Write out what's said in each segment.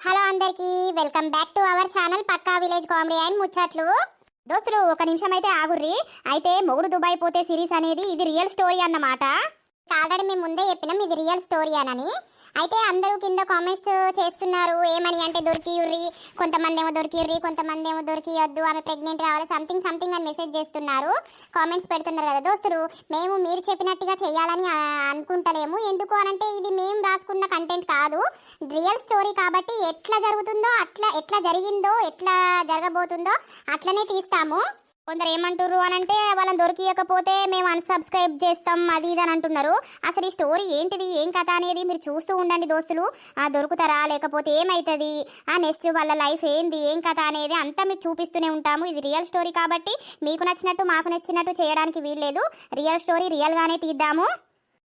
Hello అందరికి welcome back to our channel పక్కా village comedy and ముచ్చట్లు. దోస్తులు ఒక నిమిషం అయితే ఆగుర్రి. అయితే మొగుడు దుబాయ్ పోతే సిరీస్ అనేది ఇది రియల్ స్టోరీ అన్నమాట. ఆల్రెడీ మేము ముందే చెప్పినాం ఇది రియల్ స్టోరీ అని. అయితే అందరూ కింద కామెంట్స్ చేస్తున్నారు ఏమని అంటే దొరికియుర్రి, కొంతమంది ఏమో దొరికియుర్రి, కొంతమంది ఏమో దొరికియొద్దు, ఆమె ప్రెగ్నెంట్ కావాలి సంథింగ్ సంథింగ్ అని మెసేజ్ చేస్తున్నారు, కామెంట్స్ పెడుతున్నారు కదా దోస్తులు. మేము మీరు చెప్పినట్టుగా చేయాలని అనుకుంటలేము. ఎందుకు అనంటే ఇది మేము రాసుకున్న కంటెంట్ కాదు, రియల్ స్టోరీ కాబట్టి ఎట్లా జరుగుతుందో ఎట్లా జరిగిందో ఎట్లా జరగబోతుందో అట్లనే తీస్తాము. కొందరు ఏమంటారు అని అంటే వాళ్ళని దొరికియకపోతే మేము అన్సబ్స్క్రైబ్ చేస్తాం అది ఇది అని అంటున్నారు. అసలు ఈ స్టోరీ ఏంటిది ఏం కథ అనేది మీరు చూస్తూ ఉండండి దోస్తులు. దొరుకుతారా లేకపోతే ఏమవుతుంది, నెక్స్ట్ వాళ్ళ లైఫ్ ఏంది ఏం కథ అనేది అంతా మీకు చూపిస్తూనే ఉంటాము. ఇది రియల్ స్టోరీ కాబట్టి మీకు నచ్చినట్టు మాకు నచ్చినట్టు చేయడానికి వీల్లేదు. రియల్ స్టోరీ రియల్గానే తీద్దాము.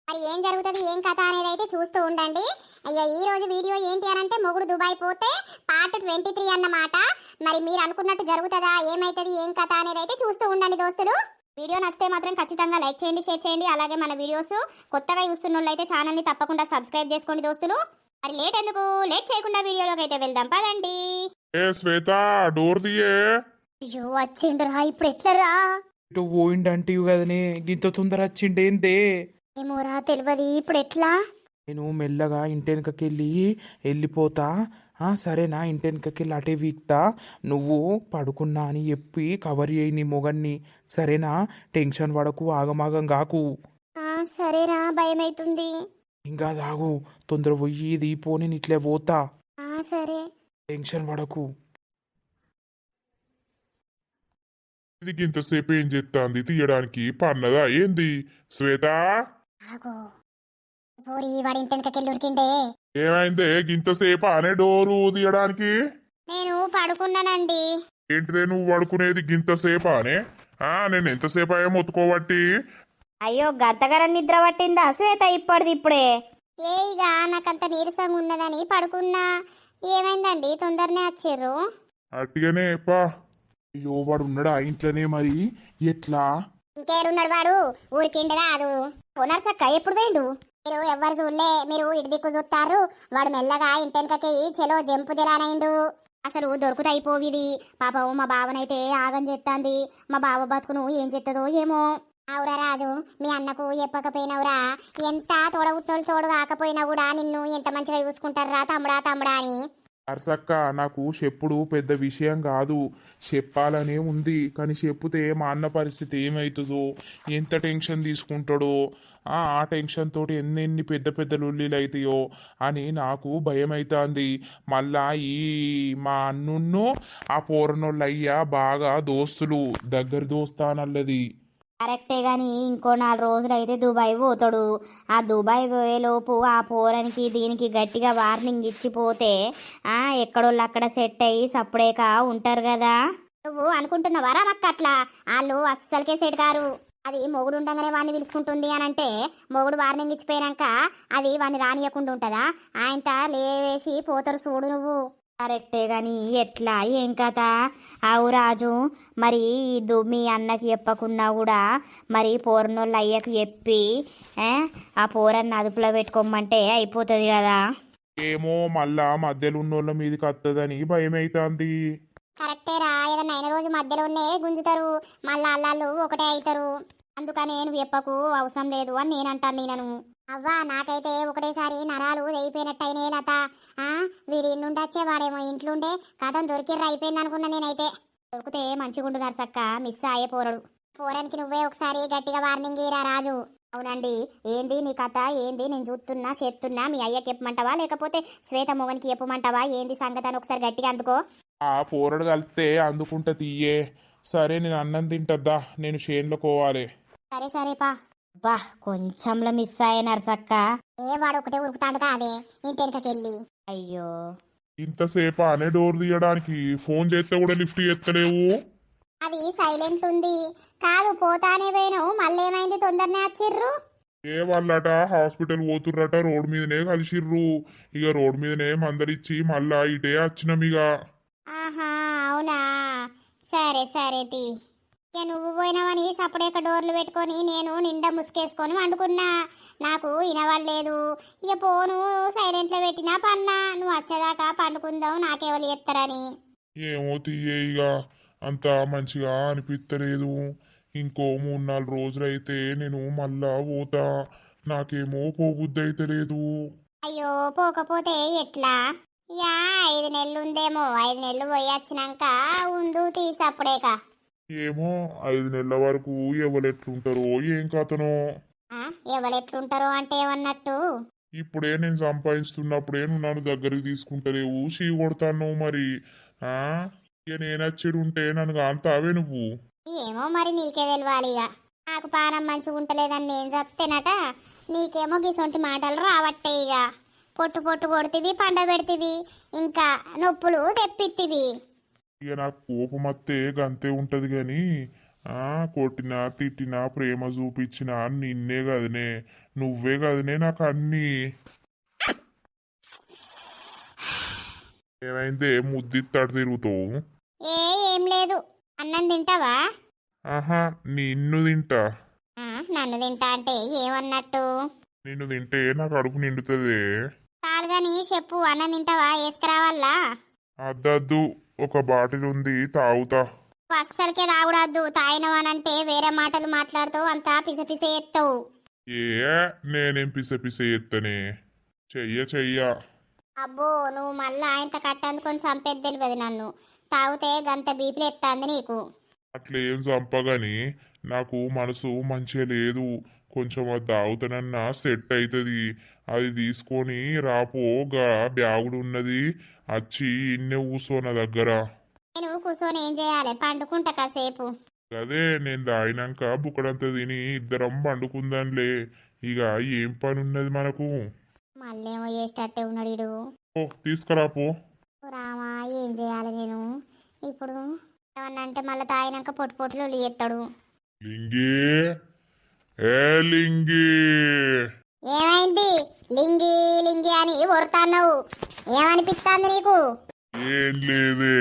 మరి ఏం జరుగుతుంది ఏం కథ అనేది అయితే చూస్తూ ఉండండి. అయ్యా ఈ రోజు వీడియో ఏంటి అని అంటే మొగుడు దుబాయ్ పోతే పార్ట్ 23 అన్నమాట. మరి మీరు అనుకున్నట్టు జరుగుతుందా ఏమైతుంది ఏం కథ అనేది అయితే చూస్తూ ఉండండి దోస్తులు. వీడియో నచ్చితే మాత్రం ఖచ్చితంగా లైక్ చేయండి, షేర్ చేయండి. అలాగే మన వీడియోస్ కొత్తగా చూస్తున్న వాళ్ళు అయితే ఛానల్ని తప్పకుండా సబ్స్క్రైబ్ చేసుకోండి దోస్తులు. మరి లేట్ చేయకుండా వీడియోలోకి అయితే వెళ్దాం పదండి. ఏ శ్వేత, డోర్ తీయే. అయ్యో వచ్చిండ్రా, ఇప్పుడు ఎట్లరా? ఇటు పోయిండంటివి కదనే, గింత తొందర వచ్చిండేందే? ఏమోరా తెలియదు, ఇప్పుడు ఎట్లా? నేను మెల్లగా ఇంటెనకకెళ్ళి వెళ్ళిపోతా. సరేనా, ఇంటెనకకెళ్ళి అటే వీక్తా. నువ్వు పడుకున్నా అని చెప్పి కవర్ చేయి నీ మొగన్ని, సరేనా? టెన్షన్ పడకు, ఆగమాగం కాకు. సరేరా, భయం అవుతుంది. ఇంకా దాగు, తొందర పోయి ఇది పోనీ ఇట్లే పోతా. సరే. టెన్షన్ పడకు. ఇది ఇంతసేపు ఏం చెప్తాంది తీయడానికి? పన్నదా ఏంది శ్వేత? వాడి ఇంటికెళ్ళి ఉరికిండే. ఏమైందే గింతసేపు అనే డోరు తీయడానికి? నేను పడుకున్నానండి. ఏంటిదే నువ్వు పడుకునేది గింతసేపు అనే? నేను ఎంతసేపు అయ్యా మొత్తుకోబట్టి? అయ్యో గంతగారం నిద్ర పట్టిందా శ్వేత ఇప్పటిది ఇప్పుడే? ఇక నాకంత నీరసంగా ఉన్నదని పడుకున్నా. ఏమైందండి తొందరనే వచ్చిర్రు? అట్టిగానే పా. అయ్యో వాడు ఉన్నాడా ఇంట్లోనే? మరి ఎట్లా? ఇంకేడున్నాడు వాడు? ఊరికిండు కాదు. ఓనర్ సక్క ఎప్పుడు వేయండు? మీరు ఎవ్వరు చూడలే, మీరు ఇటు దిక్కు చూస్తారు. వాడు మెల్లగా ఇంటెనకకి చెలో జంపు జలానైండు. అసలు దొరుకుతాయిపోవిది. పాపం మా బావనైతే ఆగం చేస్తాంది. మా బావ బతుకును ఏం చేస్తుందో ఏమో. అవురా రాజు, మీ అన్నకు చెప్పకపోయినవురా? ఎంత తోడబుట్టినోళ్ళు తోడు కాకపోయినా కూడా నిన్ను ఎంత మంచిగా చూసుకుంటారా తమ్ముడా తమ్ముడా అని. అరసక్క, నాకు చెప్పుడు పెద్ద విషయం కాదు, చెప్పాలనే ఉంది. కానీ చెప్తే మా అన్న పరిస్థితి ఏమవుతుందో, ఎంత టెన్షన్ తీసుకుంటాడో, ఆ టెన్షన్ తోటి ఎన్నెన్ని పెద్ద పెద్ద లొల్లీలు అవుతాయో అని నాకు భయం అవుతుంది. మళ్ళా ఈ మా అన్నున్ను ఆ పోరనోళ్ళయ్యా బాగా దోస్తులు, దగ్గర దోస్తానల్లది. కరెక్టే గాని ఇంకో 4 రోజులు అయితే దుబాయ్ పోతాడు. ఆ దుబాయ్ పోయేలోపు ఆ పోరానికి దీనికి గట్టిగా వార్నింగ్ ఇచ్చిపోతే ఎక్కడోళ్ళు అక్కడ సెట్ అయ్యి సప్పుడేక ఉంటారు కదా. నువ్వు అనుకుంటున్నావారా మక్క అట్లా? వాళ్ళు అస్సలకే సెట్ గారు. అది మొగుడు ఉండగానే వాడిని పిలుచుకుంటుంది అని అంటే మొగుడు వార్నింగ్ ఇచ్చిపోయాక అది వాడిని రానియకుండా ఉంటుందా? ఆయనత లేవేసి పోతారు చూడు నువ్వు. కరెక్టే గాని ఎట్లా ఏం కథ? అవు రాజు, మరి మీ అన్నకి చెప్పకున్నా కూడా మరి పోరనోళ్ళు అయ్యకి చెప్పి ఆ పోరన్ని అదుపులో పెట్టుకోమంటే అయిపోతుంది కదా. ఏమో మళ్ళా మధ్యలో ఉన్నోళ్ళ మీదకి వస్తుందని భయం అవుతుంది. కరెక్టేరా, ఏదన్నా అయిన రోజు మధ్యలోనే గుంజుతారు, మళ్ళా అల్లాళ్ళు ఒకటే అవుతారు. అందుకని నేను చెప్పకు, అవసరం లేదు అని నేనంటాను. నేను అవ్వా నాకైతే ఒకటేసారి నరాలు అయిపోయినట్టయినే లత. వీడి నుండి వచ్చేవాడేమో ఇంట్లుండే కథం దొరికిర్ర అయిపోయింది అనుకున్నా. నేనైతే దొరికితే మంచిగుంటున్నారు సక్క, మిస్ అయ్యే పోరడు. పోరానికి నువ్వే ఒకసారి గట్టిగా వార్నింగ్ ఇరా రాజు. అవునండి, ఏంది నీ కథ ఏంది? నేను చూస్తున్నా చేస్తున్నా. మీ అయ్యకి చెప్పమంటావా లేకపోతే శ్వేత మొగనికి చెప్పమంటావా? ఏంది సంగతి అని ఒకసారి గట్టిగా అందుకో. ఆ పోరడు కలిస్తే అందుకుంటా తీయే. సరే నేను అన్నం తింటద్దా, నేను చేనులో పోవాలి. సరే సరేపా. బా కొంచెంలో మిస్ అయ్యారు సక్క. వాడు ఒకటే ఉరుకుతాడు కాదే ఇంటెనకకెళ్ళి. అయ్యో ఇంతసేపు అనే డోర్ తీయడానికి? ఫోన్ చేస్తే కూడా లిఫ్ట్ చేస్తలేవు. అది సైలెంట్ ఉంది. కాదు పోతానే పోయినావు, మళ్ళీ ఏమైంది తొందరనే వచ్చిర్రు? ఏ వాళ్ళట హాస్పిటల్ పోతుర్రట, రోడ్ మీదనే కలిసిర్రు. ఇక రోడ్ మీదనే మందలిచ్చి మళ్ళా ఇటే వచ్చినాం ఇక. ఆహా అవునా, సరే సరే తి. ఇక నువ్వు పోయినావని సపరేక డోర్లు పెట్టుకొని నేను నిండా ముసుకేసుకొని వండుకున్నా. నాకు వినవడలేదు. ఇక పోను సైలెంట్లో పెట్టినా పన్నా. నువ్వు వచ్చేదాకా పండుకుందాం నాకెవరు ఎత్తారని. ఏమో తీయే ఇక అంత మంచిగా అనిపిస్తలేదు. ఇంకో 3-4 రోజులైతే నేను మళ్ళా పోతా. నాకేమో పోబుద్ధి అయితే లేదు. అయ్యో పోకపోతే ఎట్లా? యా 5 నెలలు ఉందేమో. 5 నెలలు పోయి వచ్చినాక ఉండు తీసప్పుడేక. ఏమో 5 నెలల వరకు ఎవరెట్లుంటారో ఏం కథనో. ఎవరెట్లుంటారో అంటే ఏమన్నట్టు? ఇప్పుడే నేను సంపాదిస్తున్నప్పుడే నువ్వు నన్ను దగ్గరికి తీసుకుంటలేవు, చీ కొడతాను మరి. ఇక నేనచ్చేడు ఉంటే నన్ను కాంతావే నువ్వు. ఏమో మరి నీకే తెలియాలి. ఇక నాకు పానం మంచిగా ఉంటలేదని నేను చెప్తేనట నీకేమో గిసొంటి మాటలు రావట్టే. ఇక పొట్టు పొట్టు కొడుతీవి, పండ పెడతీవి, ఇంకా నొప్పులు తెప్పిత్తివి. ఇక నాకు కోపం వస్తే గంతే ఉంటది గాని కొట్టినా తిట్టినా ప్రేమ చూపించినా నిన్నే కదనే, నువ్వే కదనే నాకు అన్నీ. ఏమైందే ముద్దిత్తాడు తిరుగుతావు? ఏం లేదు. అన్నం తింటావా? ఆహా నిన్ను తింటా. నన్ను తింటా అంటే ఏమన్నట్టు? నిన్ను తింటే నా కడుపు నిండుతుంది. చాలుగాని చెప్పు, అన్నం తింటావా? వేసుకురావాలా? అద్దద్దు, ఒక బాటిల్ ఉంది తాగుతా. అస్సలకే తాగుడద్దు. తాగినవానంటే వేరే మాటలు మాట్లాడుతావు, అంతా పిస ఎత్తావు. నేనేం పిస ఎత్తనే. చెయ్య అబ్బో నువ్వు మళ్ళా ఆయనతో కట్టనుకొని చంపేది తెలియదు నన్ను. తాగితే గంత బీపీలు ఎత్తాంది నీకు. అట్లా ఏం చంపగాని నాకు మనసు మంచిగా లేదు. కొంచెం అది తాగుతానన్నా సెట్ అవుతుంది. అది తీసుకొని రాపోగా బ్యాగుడు ఉన్నది వచ్చి ఇన్నే కూసో నా దగ్గర. నేను కూర్చొని ఏం చేయాలి? పండుకుంటా కాసేపు. అదే నేను తాగినాక బుక్కడంతా తిని ఇద్దరం పండుకుందాంలే. ఇక ఏం పని ఉన్నది మనకు? మళ్ళేమో చేసేటట్టే ఉన్నాడు వీడు. ఓ తీసుకురాపో. రామా ఏం చేయాలి నేను ఇప్పుడు? ఏమన్నా అంటే మళ్ళీ తాగినాక పొట్టులు ఎత్తాడు. లింగి లింగి ఏమైంది? లింగి లింగి అని ఒరుతాన్నావు. ఏమనిపిస్తాంది నీకు? ఏం లేదే,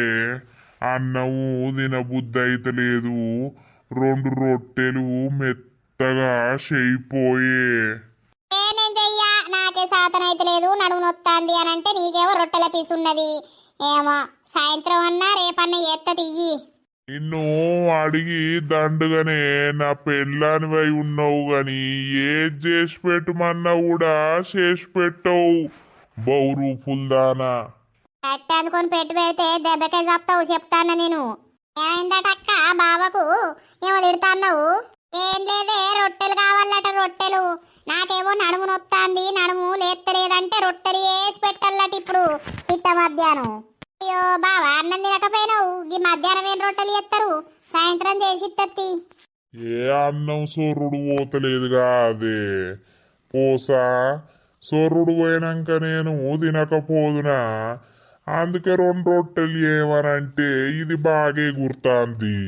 అన్నము తినబుద్ధి అయితే లేదు. 2 రొట్టెలు మెత్తగా చేయిపోయే. నేను చెయ్యా, నాకే సాతన అయితే లేదు, నడుము నొత్తాంది అని అంటే నీకేమో రొట్టెల పీసు ఉన్నది. ఏమో సాయంత్రం అన్నా రేపన్నా ఎత్త తియ్యి. నిన్ను అడిగి దండుగానే నా పెళ్ళానివై ఉన్నావు గాని ఏది చేసి పెట్టమన్నా కూడా చేసి పెట్టవు. బౌరూపుల్దానా కట్ట అనుకొని పెట్టి పెడితే దెబ్బకే చెప్తావు. చెప్తాను నేను. ఏమైందటక్క బావకు ఏమో తిడతాన్నావు? ఏం లేదే, రొట్టెలు కావాలట. రొట్టెలు నాకేమో నడుము నొత్తాంది, నడుము లేత్తలేదంటే రొట్టెలు వేసి పెట్టాలట ఇప్పుడు పిట్ట మధ్యాహ్నం. అయ్యో బావా అన్నం తినకపోయినావు. ఈ మధ్యాహ్నం ఏం రొట్టెలు చేస్తారు? సాయంత్రం చేసి తత్తి. ఏ అన్నం సొర్రుడు పోతలేదుగా అదే పోసా. సొర్రుడు పోయినాక నేను తినకపోదునా, అందుకే 2 రొట్టెలు ఏమనంటే ఇది బాగే గుర్తాంది.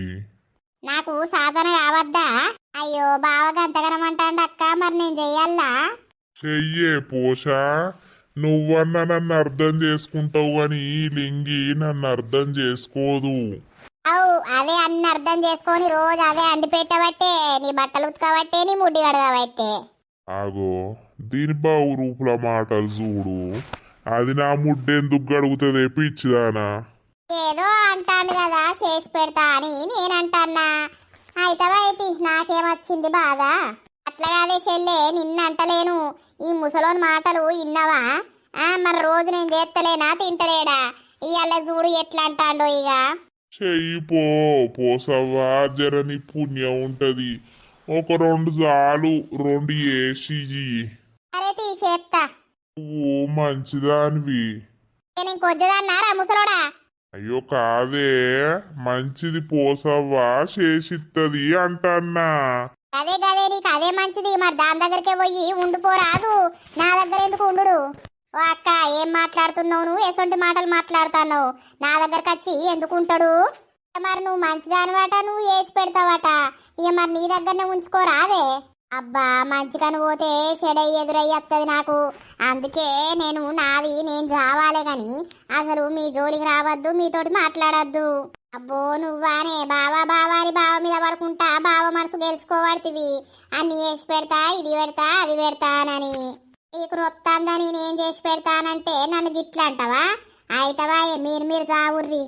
నాకు సాధన కావద్దా? అయ్యో బావగా అంతగనమంటాండి అక్క, మరి నేను చెయ్యాలా? చెయ్యే పోషా. నువ్వన్నా నన్ను అర్థం చేసుకుంటావు గాని ఈ లింగి నన్ను అర్థం చేసుకోదు. అవు అదే అన్ని అర్థం చేసుకొని రోజు అదే అండి పెట్టబట్టే, నీ బట్టలు ఉతకబట్టే, నీ ముడ్డి కడగబట్టే. ఆగో దీని బావు రూపుల మాటలు చూడు. అది నా ముడ్డెందుకు గడుగుతుంది పిచ్చిదానా? ఏదో అంటాను కదా చేసి పెడతా అని నేనంటన్నా. అయితే నాకేమొచ్చింది బాధ? అట్లా కాదే చెల్లె, నిన్న అంటలేను. ఈ ముసలోని మాటలు ఇన్నవా? మరి రోజు నేను చేస్తలేనా, తింటలేడా? ఇవాళ చూడు ఎట్లా అంటాండో. ఇక చెయ్యి పోసవ్వా, జరని పుణ్యం ఉంటది. ఒక 2 చాలు, 2 వేసి అరే తీసేస్తా. నువ్వు మంచిదానివి. నేను కొద్దిదన్నారా ముసలోడా? అయ్యో కాదే, మంచిది పోసవ్వా, చేసిత్తది అంటన్నా. అదే నీకు అదే మంచిది. మరి దాని దగ్గరికే పోయి ఉండిపోరాదు, నా దగ్గర ఎందుకు ఉండు? ఓ అక్క ఏం మాట్లాడుతున్నావు నువ్వు? ఎసొంటి మాటలు మాట్లాడుతున్నావు? నా దగ్గరకు వచ్చి ఎందుకు ఉంటాడు? మరి నువ్వు మంచిదానివాట, నువ్వు వేసి పెడతావట. ఇక మరి నీ దగ్గరనే ఉంచుకోరాదే? అబ్బా మంచిగాని పోతే చెడ ఎదురయ్యత్తది నాకు. అందుకే నేను చావాలే గాని అసలు మీ జోలికి రావద్దు, మీతోటి మాట్లాడద్దు. అబ్బో నువ్వానే బావా బావా అని బావ మీద పడుకుంటా బావ మనసు గెలుచుకోబడుతుంది. అన్ని చేసి పెడతా ఇది పెడతా అది పెడతానని నీకు నొత్తాందని నేనేం చేసి పెడతానంటే నన్ను గిట్ల అంటావా? అయితవా మీరు చావుర్రి.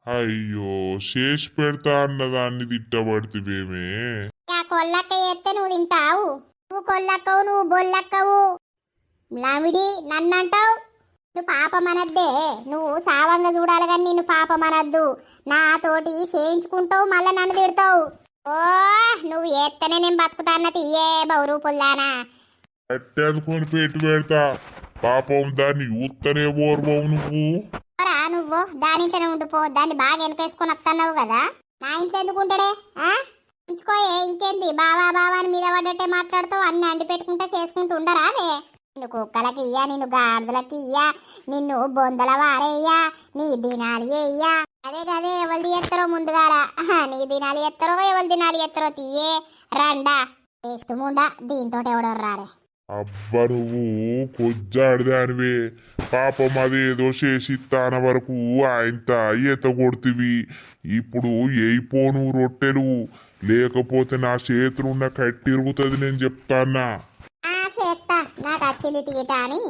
అయ్యో చేసి పెడతా అన్నదాన్ని తిట్టబడితేవేమే. ఆ కొల్లక్క చేస్తే నువ్వు తింటావు. నువ్వు కొల్లక్కవు నువ్వు బొల్లక్కవు. నవిడి నన్నంటావు. నువ్వు పాపమనద్దే. నువ్వు సావంగా చూడాలి కానీ నిన్ను పాపమనద్దు. నాతోటి చేయించుకుంటావు మళ్ళా నన్ను తిడతావు. ఓ నువ్వు ఏత్తనే నేను బతుకుతాన్న తీయే బౌరు పుల్లానా. అట్టే అనుకొని పెట్టి పెడతా. పాపం దాన్ని యూత్తనే ఓర్వవు నువ్వు. నువ్వు దాని ఇంట్లోనే ఉండిపో. దాన్ని బాగా వెనకేసుకొని వస్తున్నావు కదా. నా ఇంట్లో ఎందుకు ఉంటాడే? ఉంచుకోయే ఇంకేంది. బావా బావా అని మీద పడ్డట్టే మాట్లాడుతావు. అన్ని అండి పెట్టుకుంటే చేసుకుంటూ ఉండరా అదే. నిన్ను కుక్కలకి ఇయ్యా, నిన్ను గాడిదలకి ఇయ్యా, నిన్ను బొందల వారేయ్యా, నీ దినాలు ఇయ్యా. అదే కదే ఎవరు ఎత్తరో ముందుగాల. నీ దినాలు ఎత్తరో ఎవరు దినాలు ఎత్తరో తీయే రండా టేస్ట్ ముండా. దీంతో ఎవడో రారే. అబ్బా నువ్వు కొజ్జాడిదానివే. పాపం అదేదో చేసిత్తాన వరకు ఆయనత ఈత కొడుతివి. ఇప్పుడు ఏయిపోను రొట్టెలు లేకపోతే నా చేతులున్న కట్టిరుగుతుంది నేను చెప్తాన్నా. చేస్తా నాకు వచ్చింది తీట అని.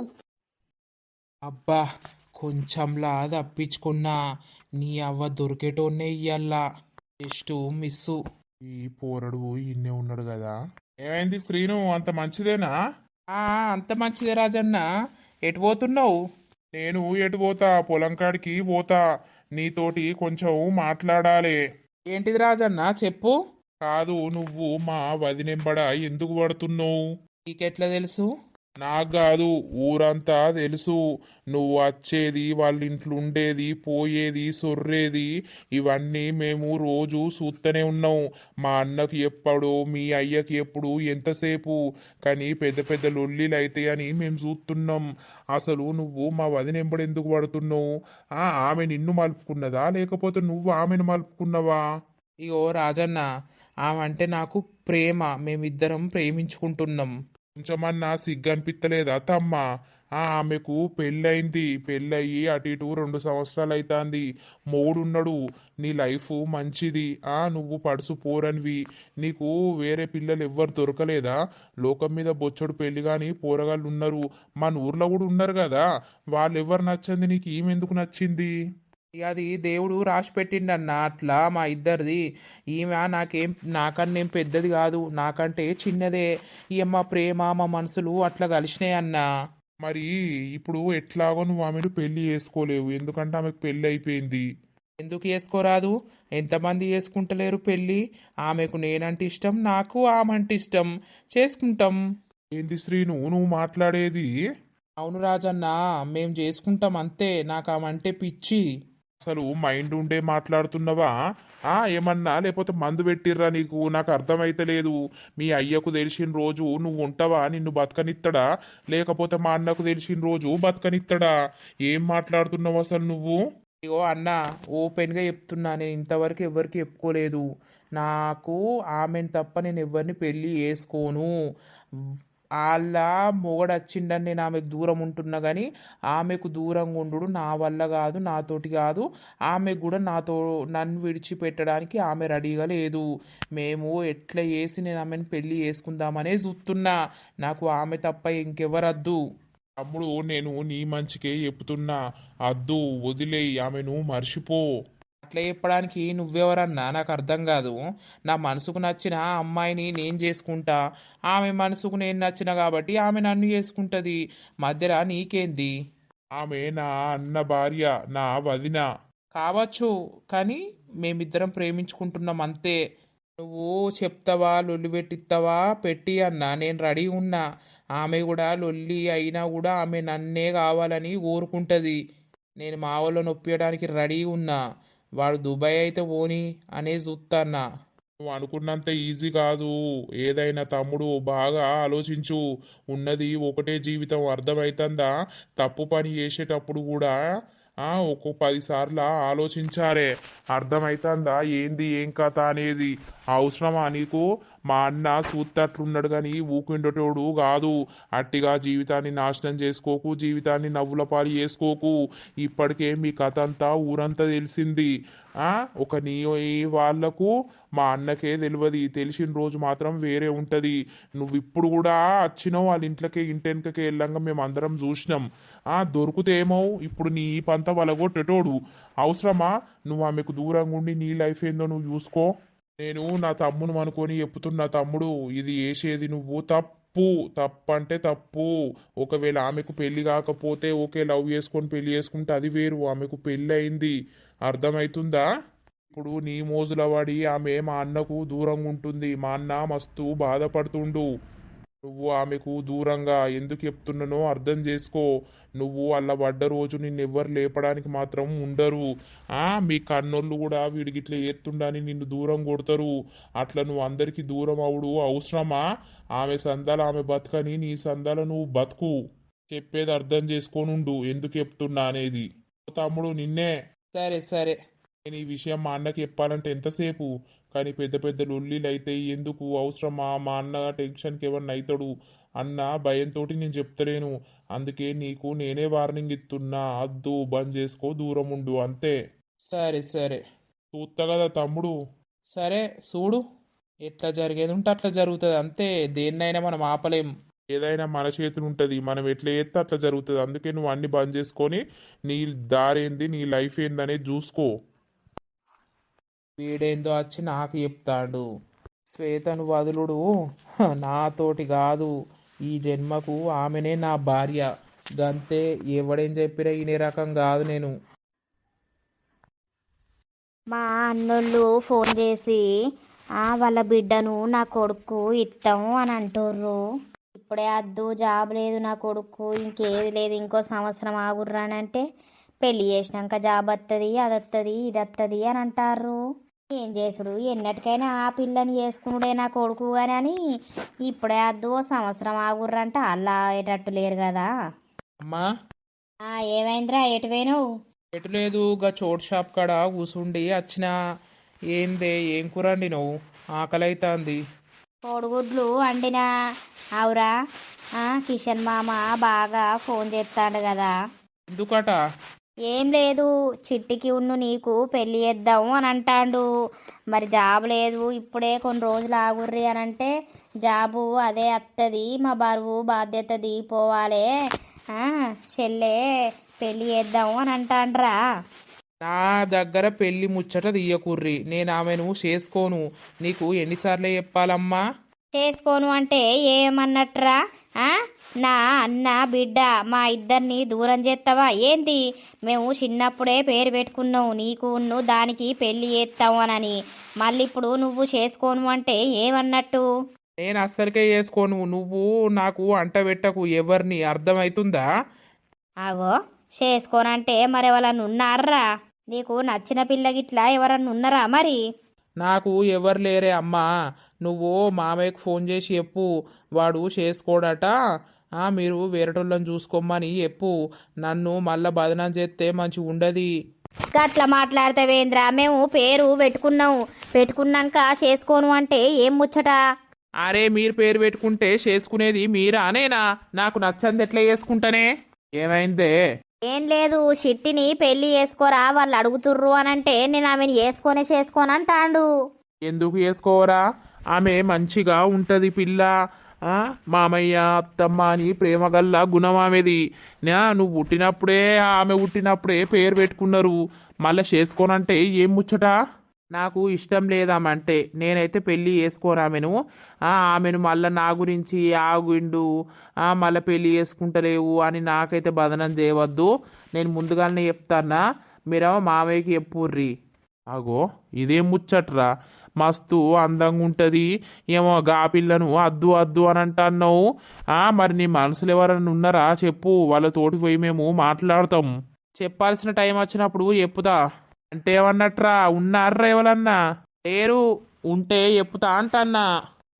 అబ్బా కొంచెంలా తప్పించుకున్నా నీ అవ్వ దొరికేటోన్నే ఇయ్యల్లా. Just miss. ఈ పోరడు ఇన్నే ఉన్నాడు కదా. ఏమైంది శ్రీను, అంత మంచిదేనా? అంత మంచిదే రాజన్న. ఎటు పోతున్నావు? నేను ఎటు పోతా, పొలం కాడికి పోతా. నీతోటి కొంచెం మాట్లాడాలి. ఏంటిది రాజన్న చెప్పు. కాదు నువ్వు మా వదినెంబడ ఎందుకు పడుతున్నావు? నీకెట్లా తెలుసు? నాకు కాదు ఊరంతా తెలుసు. నువ్వు వచ్చేది, వాళ్ళ ఇంట్లో ఉండేది, పోయేది, సొర్రేది ఇవన్నీ మేము రోజు చూస్తూనే ఉన్నాం. మా అన్నకి ఎప్పుడు, మీ అయ్యకి ఎప్పుడు, ఎంతసేపు. కానీ పెద్ద పెద్ద లొల్లీలు అవుతాయని మేము చూస్తున్నాం. అసలు నువ్వు మా వదినెంబడి ఎందుకు పడుతున్నావు? ఆమె నిన్ను మలుపుకున్నదా లేకపోతే నువ్వు ఆమెను మలుపుకున్నావా? ఇగో రాజన్న, ఆమె అంటే నాకు ప్రేమ. మేమిద్దరం ప్రేమించుకుంటున్నాం. కొంచెమన్నా సిగ్గు అనిపిస్తలేదా తమ్మ? ఆమెకు పెళ్ళయింది. పెళ్ళయి అటు ఇటు 2 సంవత్సరాలు అవుతుంది. మొగుడున్నాడు. నీ లైఫ్ మంచిది. నువ్వు పడుసు పోరనివి. నీకు వేరే పిల్లలు ఎవ్వరు దొరకలేదా? లోకం మీద బొచ్చడు పెళ్లి కానీ పోరగాళ్ళు ఉన్నారు. మన ఊర్లో కూడా ఉన్నారు కదా. వాళ్ళు ఎవరు నచ్చింది నీకు? ఈమెందుకు నచ్చింది? అది దేవుడు రాసి పెట్టిండన్న అట్లా మా ఇద్దరిది. ఈమె నాకన్నా ఏం పెద్దది కాదు, నాకంటే చిన్నదే. మా ప్రేమ మా మనసులు అట్లా కలిసినాయి అన్న. మరి ఇప్పుడు ఎట్లాగో నువ్వు ఆమెను పెళ్లి చేసుకోలేవు, ఎందుకంటే ఆమెకు పెళ్లి అయిపోయింది. ఎందుకు చేసుకోరాదు? ఎంతమంది చేసుకుంటలేరు పెళ్ళి? ఆమెకు నేనంటే ఇష్టం, నాకు ఆమెంటే ఇష్టం, చేసుకుంటాం. ఏంది శ్రీను నువ్వు మాట్లాడేది? అవును రాజన్న, మేం చేసుకుంటాం అంతే. నాకు ఆమెంటే పిచ్చి. అసలు మైండ్ ఉండే మాట్లాడుతున్నావా? ఏమన్నా లేకపోతే మందు పెట్టిర్రా నీకు? నాకు అర్థమైతలేదు. మీ అయ్యకు తెలిసిన రోజు నువ్వు ఉంటావా? నిన్ను బతకనిత్తడా? లేకపోతే మా అన్నకు తెలిసిన రోజు బతకనిత్తడా? ఏం మాట్లాడుతున్నావు అసలు నువ్వు? ఇగో అన్న, ఓపెన్గా చెప్తున్నా, నేను ఇంతవరకు ఎవరికి చెప్పుకోలేదు. నాకు ఆమెను తప్ప నేను ఎవరిని పెళ్ళి చేసుకోను. వాళ్ళ మొగడు వచ్చిండని నేను ఆమెకు దూరం ఉంటున్నా కానీ ఆమెకు దూరంగా ఉండు నా వల్ల కాదు, నాతోటి కాదు. ఆమెకు కూడా నన్ను విడిచిపెట్టడానికి ఆమె రెడీగా లేదు. మేము ఎట్లా చేసి నేను ఆమెను పెళ్ళి చేసుకుందామనే చూస్తున్నా. నాకు ఆమె తప్ప ఇంకెవరద్దు. తమ్ముడు, నేను నీ మంచికే చెప్తున్నా. అద్దు, వదిలేయి, ఆమెను మర్చిపో. అట్లా చెప్పడానికి నువ్వెవరన్నా నాకు అర్థం కాదు. నా మనసుకు నచ్చిన అమ్మాయిని నేను చేసుకుంటా. ఆమె మనసుకు నేను నచ్చిన కాబట్టి ఆమె నన్ను చేసుకుంటుంది. మధ్యలో నీకేంది? ఆమె నా అన్న భార్య, నా వదిన కావచ్చు. కానీ మేమిద్దరం ప్రేమించుకుంటున్నాం అంతే. నువ్వు చెప్తావా, లొల్లి పెట్టిస్తావా పెట్టి అన్నా, నేను రెడీ ఉన్నా. ఆమె కూడా లొల్లి అయినా కూడా ఆమె నన్నే కావాలని కోరుకుంటుంది. నేను మా వాళ్ళని ఒప్పించడానికి రెడీ ఉన్నా. వాడు దుబాయ్ అయితే పోని అనేది చూస్తాన్నా. నువ్వు అనుకున్నంత ఈజీ కాదు ఏదైనా తమ్ముడు. బాగా ఆలోచించు. ఉన్నది ఒకటే జీవితం, అర్థమవుతుందా? తప్పు పని చేసేటప్పుడు కూడా ఒక్కో 10 సార్లు ఆలోచించారే. అర్థమవుతుందా ఏంది ఏం కథ అనేది? అవసరమా నీకు? మా అన్న చూత్తట్లున్నాడు కానీ ఊకుండేటోడు కాదు. అట్టిగా జీవితాన్ని నాశనం చేసుకోకు, జీవితాన్ని నవ్వుల పాలు చేసుకోకు. ఇప్పటికే మీ కథ అంతా ఊరంతా తెలిసింది. ఒక నీ వాళ్లకు మా అన్నకే తెలియదు. తెలిసిన రోజు మాత్రం వేరే ఉంటుంది. నువ్వు ఇప్పుడు కూడా వచ్చినావు వాళ్ళ ఇంట్లోకి, ఇంటెనకకి వెళ్ళంగా మేము అందరం చూసినాం. దొరుకుతేమో ఇప్పుడు నీ పంత వలగొట్టేటోడు. అవసరమా? నువ్వు ఆమెకు దూరంగా ఉండి నీ లైఫ్ ఏందో నువ్వు చూసుకో. నేను నా తమ్మును అనుకొని చెప్తున్నా, తమ్ముడు ఇది వేసేది నువ్వు తప్పు. తప్పు అంటే తప్పు. ఒకవేళ ఆమెకు పెళ్లి కాకపోతే ఓకే, లవ్ చేసుకొని పెళ్లి చేసుకుంటే అది వేరు. ఆమెకు పెళ్లి అయింది, అర్థమవుతుందా? ఇప్పుడు నీ మోజుల పడి ఆమె మా అన్నకు దూరంగా ఉంటుంది. మా అన్న మస్తు బాధపడుతుండు. నువ్వు ఆమెకు దూరంగా ఎందుకు చెప్తున్నానో అర్థం చేసుకో. నువ్వు అలా పడ్డ రోజు నిన్నెవ్వరు లేపడానికి మాత్రం ఉండరు. మీ కన్నోళ్ళు కూడా వీడికి ఇట్లా ఎత్తుండని నిన్ను దూరం కొడతారు. అట్లా నువ్వు అందరికీ దూరం అవుడు అవసరమా? ఆమె సందాలు ఆమె బతకని, నీ సందాలు నువ్వు బతుకు. చెప్పేది అర్థం చేసుకోనుండు ఎందుకు చెప్తున్నా అనేది. తమ్ముడు నిన్నే. సరే సరే. నేను ఈ విషయం మా అన్నకి చెప్పాలంటే ఎంతసేపు, కానీ పెద్ద పెద్ద లొల్లీలు అయితే ఎందుకు అవసరమా? మా అన్న టెన్షన్కి ఎవరిని అవుతాడు అన్న భయంతో నేను చెప్తలేను. అందుకే నీకు నేనే వార్నింగ్ ఇస్తున్నా. అద్దు, బంద్ చేసుకో, దూరం ఉండు, అంతే. సరే సరే. చూస్తా కదా తమ్ముడు. సరే చూడు, ఎట్లా జరిగేది ఉంటే అట్లా జరుగుతుంది అంతే. దేన్నైనా మనం ఆపలేం. ఏదైనా మన చేతులు ఉంటుంది. మనం ఎట్లా చేస్తే అట్లా జరుగుతుంది. అందుకే నువ్వు అన్ని బంద్ చేసుకొని నీ దారేంది, నీ లైఫ్ ఏంది అనేది చూసుకో. వీడేందో వచ్చి నాకు చెప్తాడు. శ్వేతను వదులుడు నాతోటి కాదు, ఈ జన్మకు ఆమెనే నా భార్య. గంతే. ఎవడేం చెప్పినా ఈయన రకం కాదు నేను. మా అన్నోళ్ళు ఫోన్ చేసి వాళ్ళ బిడ్డను నా కొడుకు ఇస్తాము అని అంటుర్రు. ఇప్పుడే అద్దు, జాబ్ లేదు నా కొడుకు, ఇంకేది లేదు, ఇంకో సంవత్సరం ఆగుర్రానంటే పెళ్ళి చేసినాక జాబ్ వస్తుంది, అది వస్తుంది, ఇది వస్తుంది అని అంటారు. ఏం చేసుడు? ఎన్నటికైనా ఆ పిల్లని చేసుకున్నాడే నా కొడుకు కానీ అని ఇప్పుడే అద్దు, ఓ సంవత్సరం ఆగుర్రంట అలా అయ్యేటట్టు లేరు కదా. అమ్మా ఏమైందిరా? ఎటు పోయినావు? ఎటు లేదు, గా చోటు షాప్ కాడ కూసుండి వచ్చిన. ఏందే, ఏం కూర వండినవు? ఆకలి అవుతుంది. కోడిగుడ్లు వండినా. అవురా, కిషన్ మామ బాగా ఫోన్ చేస్తాడు కదా. ఎందుకట? ఏం లేదు, చిట్టికి ఉన్ను నీకు పెళ్ళి చేద్దాము అని అంటాడు. మరి జాబ్ లేదు, ఇప్పుడే కొన్ని రోజులు ఆగుర్రి అని అంటే జాబు అదే వస్తుంది, మా బరువు బాధ్యతది పోవాలే, చెల్లె పెళ్ళి చేద్దాము అని అంటాండ్రా. నా దగ్గర పెళ్లి ముచ్చట తీయకుర్రి, నేను ఆమెను చేసుకోను. నీకు ఎన్నిసార్లు చెప్పాలమ్మా? చేసుకోను అంటే ఏమన్నట్రా? నా అన్న బిడ్డ మా ఇద్దరిని దూరం చేస్తావా ఏంది? మేము చిన్నప్పుడే పేరు పెట్టుకున్నావు నీకు దానికి పెళ్లి చేస్తావు అని. మళ్ళీ ఇప్పుడు నువ్వు చేసుకోను అంటే ఏమన్నట్టు? నేను అస్సలకే చేసుకోను. నువ్వు నాకు అంట పెట్టకు ఎవరిని, అర్థమవుతుందా? ఆగో, చేసుకోనంటే మరెవరన్నా ఉన్నారా? నీకు నచ్చిన పిల్ల గిట్లా ఎవరన్నా ఉన్నారా మరి? నాకు ఎవరు లేరే అమ్మా. నువ్వు మామయ్యకు ఫోన్ చేసి చెప్పు, వాడు చేసుకోడట, మీరు వేరేటోళ్ళని చూసుకోమని చెప్పు. నన్ను మళ్ళా బదనాం చేస్తే మంచిగా ఉండదు. గట్లా మాట్లాడతావేంద్రా? మేము పేరు పెట్టుకున్నాము, పెట్టుకున్నాక చేసుకోను అంటే ఏం ముచ్చట? అరే, మీరు పేరు పెట్టుకుంటే చేసుకునేది మీరా నేనా? నాకు నచ్చంది ఎట్లా చేసుకుంటానే? ఏమైందే? ఏం లేదు, చిట్టిని పెళ్లి చేసుకోరా వాళ్ళు అడుగుతుర్రు అని అంటే నేను ఆమెను చేసుకోని అంటాండు. ఎందుకు చేసుకోరా? ఆమె మంచిగా ఉంటది పిల్ల. మామయ్య అత్తమ్మ అని ప్రేమగల్ల గుణం ఆమెది. నువ్వు పుట్టినప్పుడే ఆమె పుట్టినప్పుడే పేరు పెట్టుకున్నారు. మళ్ళీ చేసుకోనంటే ఏం ముచ్చట? నాకు ఇష్టం లేదామంటే నేనైతే పెళ్ళి చేసుకోను ఆమెను. ఆమెను మళ్ళీ నా గురించి ఆగుండు, మళ్ళీ పెళ్ళి చేసుకుంటలేవు అని నాకైతే బదనం చేయవద్దు. నేను ముందుగానే చెప్తానా, మీరేమో మామయ్యకి చెప్పుర్రి. అగో, ఇదేం ముచ్చట్రా? మస్తు అందంగా ఉంటుంది ఏమో, గా పిల్లను అద్దు అద్దు అని అంటున్నావు. మరి నీ మనసులో ఎవరన్నా ఉన్నారా చెప్పు, వాళ్ళతోటి పోయి మేము మాట్లాడతాం. చెప్పాల్సిన టైం వచ్చినప్పుడు చెప్పుతా. అంటే ఏమన్నట్రా? ఉన్నారా ఎవరన్నా? లేరు, ఉంటే చెప్పుతా అంటన్నా.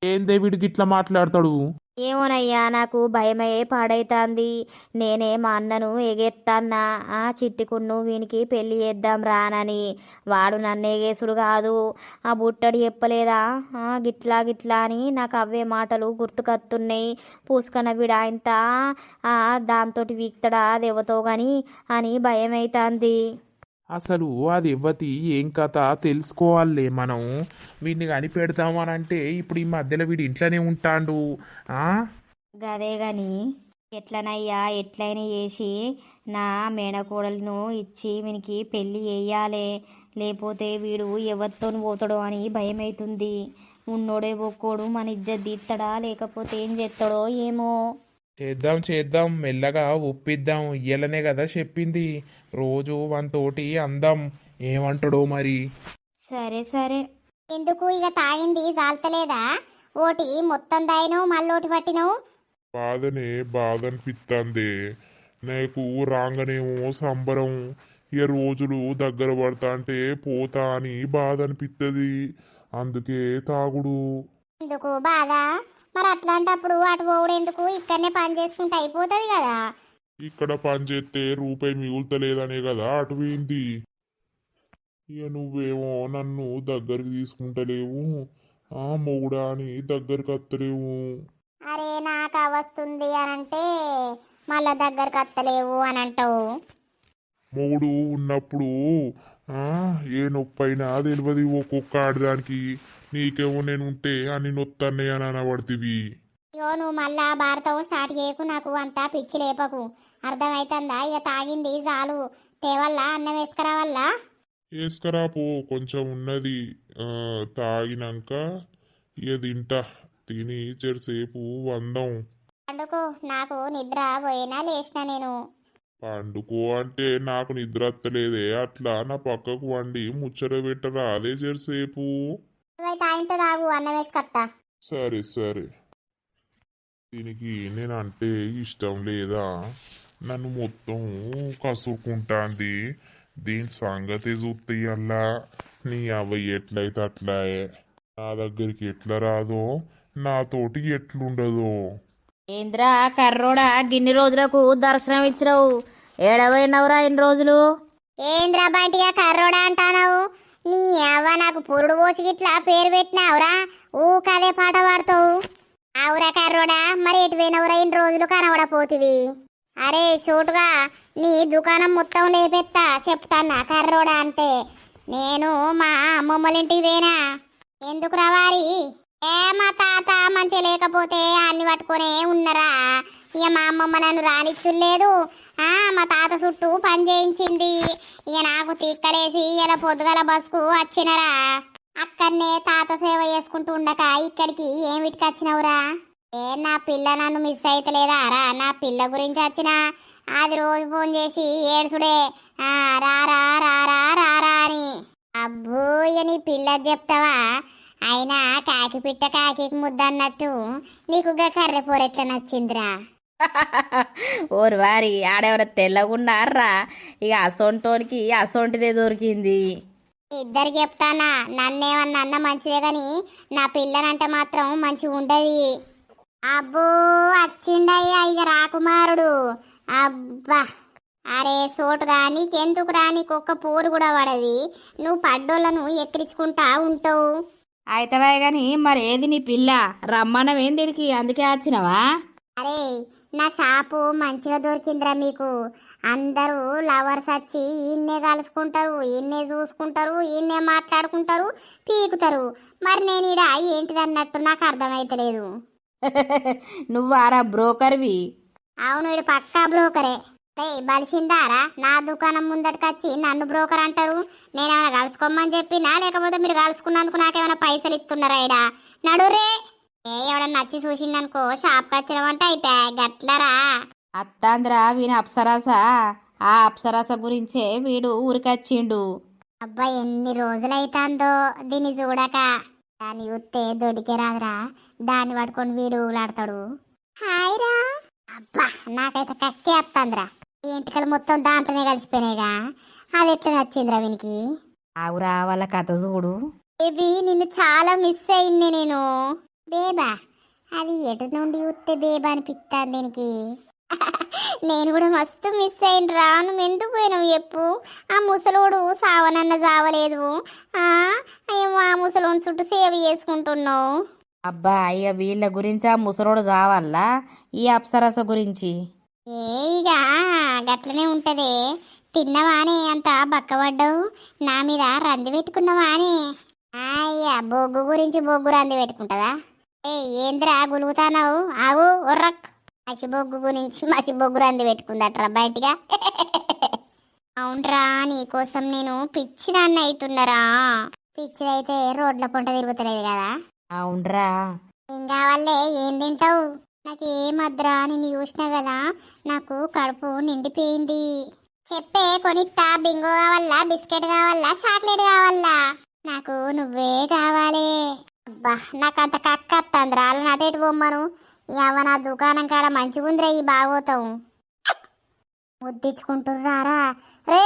ఏందే వీడికి ఇట్లా మాట్లాడతాడు? ఏమోనయ్యా నాకు భయమయ్యే పాడైతాంది. నేనే మా అన్నను ఎగెత్తాన్నా చిట్టుకున్ను వీనికి పెళ్లి చేద్దాం రానని. వాడు నన్ను ఎగేసుడు కాదు, ఆ బుట్టడు చెప్పలేదా గిట్లా గిట్లా అని. నాకు అవే మాటలు గుర్తుకత్తున్నాయి. పూసుకన్న విడాయింత దాంతో వీక్తడా దేవతో గాని అని భయమైతాంది. అసలు అది ఇవ్వతి ఏం కథ తెలుసుకోవాలే మనం. వీడిని కనిపెడతామనంటే ఇప్పుడు ఈ మధ్యలో వీడు ఇంట్లోనే ఉంటాడు. గదే గాని ఎట్లనయ్యా ఎట్లయినా చేసి నా మేనకోడలను ఇచ్చి వీనికి పెళ్ళి చేయాలి. లేకపోతే వీడు ఎవరితో పోతాడో అని భయమవుతుంది. ఉన్నోడే ఒక్కోడు మన ఇజ్జత్ తీస్తాడా లేకపోతే ఏం చేస్తాడో ఏమో. చేద్దాం చేద్దాం, మెల్లగా ఒప్పిద్దాం. ఇయ్యలనే కదా చెప్పింది, రోజు వంతోటి అందాం. ఏమంటాడో మరి. సరే సరే. ఎందుకు ఇక తాగింది జాలతలేదా? ఓటి మొత్తం దాయినవు మళ్ళోటి పట్టినవు. బాధనే బాధ అనిపిస్తుంది. నాకు రాగానేమో సంబరం, ఇక రోజులు దగ్గర పడతా అంటే పోతా అని బాధ అనిపిస్తుంది. అందుకే తాగుడు. ఎందుకు బాధ? మరి అట్లాంటప్పుడు అటు పోవుడు ఎందుకు? ఇక్కడనే పని చేసుకుంటే అయిపోతుంది కదా. ఇక్కడ పని చేస్తే రూపాయి మిగులుతలేదనే కదా అటు పోయింది. ఇక నువ్వేమో నన్ను దగ్గరికి తీసుకుంటలేవు, మొగుడా అని దగ్గరికి వస్తలేవు. అరే నాకు వస్తుంది అని అంటే మళ్ళా దగ్గరకు వస్తలేవు అని అంటావు. మొగుడు ఉన్నప్పుడు ఏ నొప్పైనా తెలియదు ఒక్కొక్క ఆడదానికి. నీకేమో నేను ఉంటే అన్ని నొత్తన్నే అని అనబడుతుంది. అయ్యో నువ్వు మళ్ళా భారతం స్టార్ట్ చేయకు, నాకు అంతా పిచ్చి లేపకు. అర్థమైతుందా? ఇక తాగింది చాలు. తేవల్లా అన్నం వేసుకురావల్లా? వేసుకరాపో, కొంచెం ఉన్నది. తాగినాక ఇక తింటా. తిని చెరసేపు వందం. పండుకో, నాకు నిద్ర పోయినా లేచిన నేను. పండుకో అంటే నాకు నిద్ర వస్తలేదే. అట్లా నా పక్కకు వండి ముచ్చట పెట్టరా అదే చెరసేపు. నువ్వైతే ఆయనతో తాగు, అన్నం వేసుకొత్తా. సరే సరే. దీనికి నేనంటే ఇష్టం లేదా? నన్ను మొత్తం కసురుకుంటాంది. దీని సంగతి చూస్తేయల్లా నీ అవ్వ ఎట్లయితే అట్లా. నా దగ్గరికి ఎట్లా రాదో నాతోటి ఎట్లుండదో. ఏంద్రా కర్రోడా గిన్ని రోజులకు దర్శనం ఇచ్చినావు, ఏడవైనవురా ఇన్ని రోజులు? ఏంద్రా బయటిగా కర్రోడా అంటావు? నీ అవ్వ నాకు పురుడు పోసి గిట్లా పేరు పెట్టినావురా, ఊకదే పాట పాడతావు. అవురా కర్రోడా, మరి ఎటు పోయినవురా ఇన్ని రోజులు కనబడపోతివి? అరే షూటుగా నీ దుకాణం మొత్తం లేపెత్తా చెప్తాన్నా కర్రోడా అంటే. నేను మా అమ్మమ్మలింటికి పోయినా. ఎందుకు రావాలి? మా తాత మంచిగా లేకపోతే అన్ని పట్టుకునే ఉన్నరా. ఇక మా అమ్మమ్మ నన్ను రానిచ్చులేదు. మా తాత చుట్టూ పని చేయించింది. ఇక నాకు తిక్కలేసి ఇలా పొద్దుగల బస్కు వచ్చినరా. అక్కడనే తాత సేవ చేసుకుంటూ ఉండక ఇక్కడికి ఏమిటికి వచ్చినవురా? నా పిల్ల నన్ను మిస్ అయితలేదా రా? నా పిల్ల గురించి వచ్చిన అది రోజు ఫోన్ చేసి ఏడుసుడే రారా రారా రారా అని. అబ్బో ఇక నీ పిల్ల చెప్తావా? అయినా కాకి పిట్ట కాకి ముద్ద అన్నట్టు నీకు కర్రె పోరెట్లా నచ్చిందిరా? ఓరు వారి ఆడెవర తెల్లగున్నారా? ఇక అసొంటోనికి అసొంటిదే దొరికింది. ఇద్దరికి చెప్తానా, నన్నేమన్నా అన్న మంచిదే కానీ నా పిల్లనంటే మాత్రం మంచిగా ఉండదు. అబ్బో వచ్చిండయ్యా ఇక రాకుమారుడు. అబ్బా అరే సోటుగా నీకెందుకురా? నీకొక్క పోరు కూడా పడది. నువ్వు పడ్డోళ్ళను ఎక్కిరించుకుంటా ఉంటావు. అయితవే గాని మరి ఏది నీ పిల్ల? రమ్మన్నవేం దీనికి, అందుకే వచ్చినవా? అరే నా షాపు మంచిగా దొరికిందిరా మీకు. అందరూ లవర్స్ వచ్చి ఈయన్నే కలుసుకుంటారు, ఈయన్నే చూసుకుంటారు, ఈయన్నే మాట్లాడుకుంటారు, పీకుతారు. మరి నేను ఈడ ఏంటిది అన్నట్టు నాకు అర్థమైతలేదు. నువ్వారా బ్రోకర్వి? అవును, ఇడు పక్కా బ్రోకరే. రే బలిసిందారా? నా దుకాణం ముందటికొచ్చి నన్ను బ్రోకర్ అంటారు. నేనేమైనా కలుసుకోమని చెప్పినా లేకపోతే మీరు కలుసుకున్నందుకు నాకేమైనా పైసలు ఇస్తున్నారా? ఇడా నడురే. ఎవడన్నా నచ్చి చూసిందనుకో షాప్కి వచ్చినామంటే అయిపోయా గట్లరా. అత్తాంద్రా వీని అప్సరాస. ఆ అప్సరాస గురించే వీడు ఊరికొచ్చిండు. అబ్బా ఎన్ని రోజులైతాందో దీన్ని చూడక. దాన్ని చూస్తే దొడికే రాదురా, దాన్ని పట్టుకొని వీడు ఊలాడతాడు. హాయ్ రా. అబ్బా నాకైతే కక్కే వస్తుందిరా. ఈ ఇంటికలు మొత్తం దాంట్లోనే కలిసిపోయినాయిగా. అది ఎట్లా నచ్చిందిరా వీనికి? ఆవురా వాళ్ళ కథ చూడు. బేబీ నిన్ను చాలా మిస్ అయింది నేను. బేబా అది ఎటు నుండి చూస్తే బేబా అనిపిస్తాను దీనికి. నేను కూడా మస్తు మిస్ అయిన రా. నువ్వు ఎందుకు పోయినావు చెప్పు? ఆ ముసలోడు సావనన్న సావలేదు. ఏమో ఆ ముసలోని చుట్టూ సేవ చేసుకుంటున్నావు. అబ్బా ఇక వీళ్ళ గురించి ఆ ముసలోడు చావల్లా ఈ అప్సరస గురించి. ఇక గట్లనే ఉంటదే. తిన్నవానే అంత బక్కబడ్డావు, నా మీద రంది పెట్టుకున్నవానే. అయ్యా బొగ్గు గురించి బొగ్గు రంది పెట్టుకుంటుందా? ఏంద్రా గులుగుతానావు? ఆవు ఒర్రక్. మసి బొగ్గు గురించి మసి బొగ్గు రంది పెట్టుకుందట్రా బయటిగా. అవునరా, నీకోసం నేను పిచ్చిదాన్ని అవుతున్నారా. పిచ్చిదైతే రోడ్ల పొంట తిరుగుతలేదు కదా. అవునరా. ఏం కావాలే? ఏం తింటావు? నాకు ఏమద్రా, నేను చూసినా కదా, నాకు కడుపు నిండిపోయింది. చెప్పే కొనిత్తా. బింగో కావాలా, బిస్కెట్ కావాలా, చాక్లెట్ కావాలా? నాకు నువ్వే కావాలి. అబ్బా నాకు అంత కక్క వస్తుందిరా. అలా నటేటు బొమ్మను ఇవ్వ. నా దుకాణం కాడ మంచిగుందిరా ఈ బాగోతాం. ముద్దించుకుంటున్నారా రే?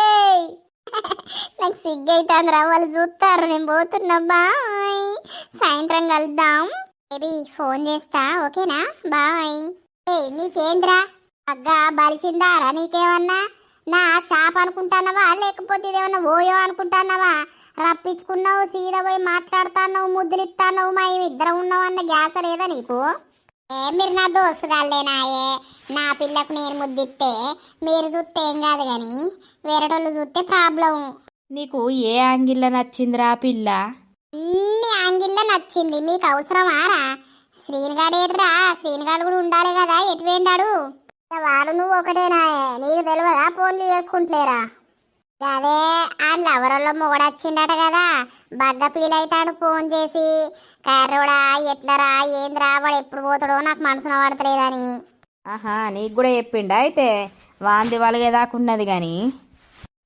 నాకు సిగ్గైతుందిరా, వాళ్ళు చూస్తారు. నేను పోతున్నా. బాయ్, సాయంత్రం కలుద్దాం. బేబీ ఫోన్ చేస్తా, ఓకేనా? బాయ్. నీకేంద్రా అగ్గా బలిసిందారా? నీకేమన్నా నా షాప్ అనుకుంటున్నావా, లేకపోతే ఇదేమన్నా ఓయో అనుకుంటున్నావా? రప్పించుకున్నావు, సీదా పోయి మాట్లాడుతున్నావు, ముద్దులు ఇస్తున్నావు. మా ఇద్దరం ఉన్నావన్న గ్యాస లేదా నీకు? మీరు నా దోస్తుగాళ్ళేనాయే. నా పిల్లకు నేను ముద్దిస్తే మీరు చూస్తే ఏం కాదు కానీ వేరేటోళ్ళు చూస్తే ప్రాబ్లం. నీకు ఏ యాంగిల్లో నచ్చిందిరా పిల్ల? అన్ని యాంగిల్లో నచ్చింది. మీకు అవసరమారా? శ్రీనుగాడేట్రా? శ్రీనుగాడు కూడా ఉండాలి కదా. ఎటు వేండాడు? వాడు నువ్వు ఒకటేనాయే. నీకు తెలియదా ఫోన్లు చేసుకుంటలేరా? అదే ఆయన ఎవరల్లో మొగడొచ్చిండట కదా, బగ్గ ఫీల్ అవుతాడు ఫోన్ చేసి. కర్రోడా ఎట్లరా ఏంద్రా, వాడు ఎప్పుడు పోతాడో నాకు మనసున పడతలేదని. ఆహా, నీకు కూడా చెప్పిండా అయితే? వాంది వాళ్ళగేదాకున్నది కానీ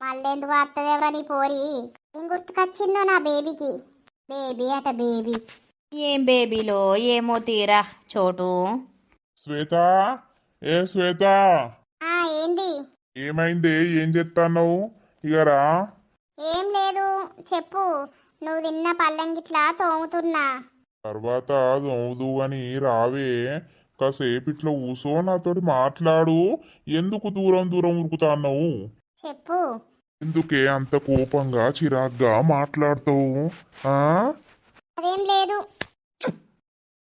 మళ్ళీ ఎందుకు వస్తుందేవ్రా నీ పోరి? ఏం గుర్తుకొచ్చిందో నా బేబీకి. బేబీ అట బేబీ. ఏం బేబీలో ఏమో తీరా చోటు. శ్వేత, ఏ శ్వేత, ఏంది? ఏమైంది? ఏం చెప్తాన్నావు? ఇగరా. ఏం లేదు, చెప్పు. నువ్వు తిన్న పళ్ళెం గిట్లా తోముతున్నా. తర్వాత దోముదు అని రావే, కాసేపు ఇట్లా కూసో, నాతోటి మాట్లాడు. ఎందుకు దూరం దూరం ఉరుకుతాన్నావు? చెప్పు. ఎందుకే అంత కోపంగా చిరాగ్గా మాట్లాడతావు? అదేం లేదు.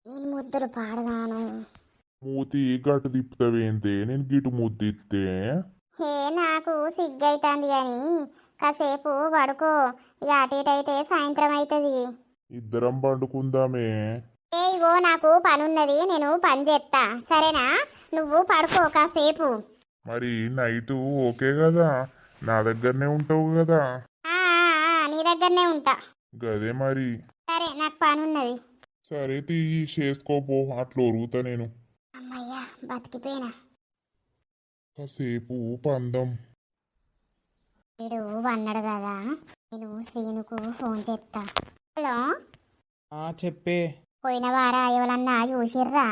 నేను ముద్దులు పాడగాను. మూతి గట్టు తిప్పుతావేంతే? నేను గిటు ముద్దిస్తే నాకు సిగ్గైతుంది గాని కాసేపు పడుకో. ఇక అటు ఇటు అయితే సాయంత్రం అవుతుంది. ఇద్దరం పండుకుందామే. ఇగో నాకు పనున్నది, నేను పని చేస్తా, సరేనా? నువ్వు పడుకో కాసేపు. మరి నైటు ఓకే కదా? నా దగ్గరనే ఉంటావు కదా? నీ దగ్గరనే ఉంటా. గదే మరి. సరే, నాకు పనున్నది. సరే తీయి చేసుకోపో, అట్లా ఒరుగుతా నేను. అమ్మయ్యా బతికిపోయినా. కాసేపు పందం. వీడు అన్నాడు కదా, నేను శ్రీనుకు ఫోన్ చేస్తా. హలో, చెప్పే. పోయిన వారా ఎవరన్నా చూసిర్రా?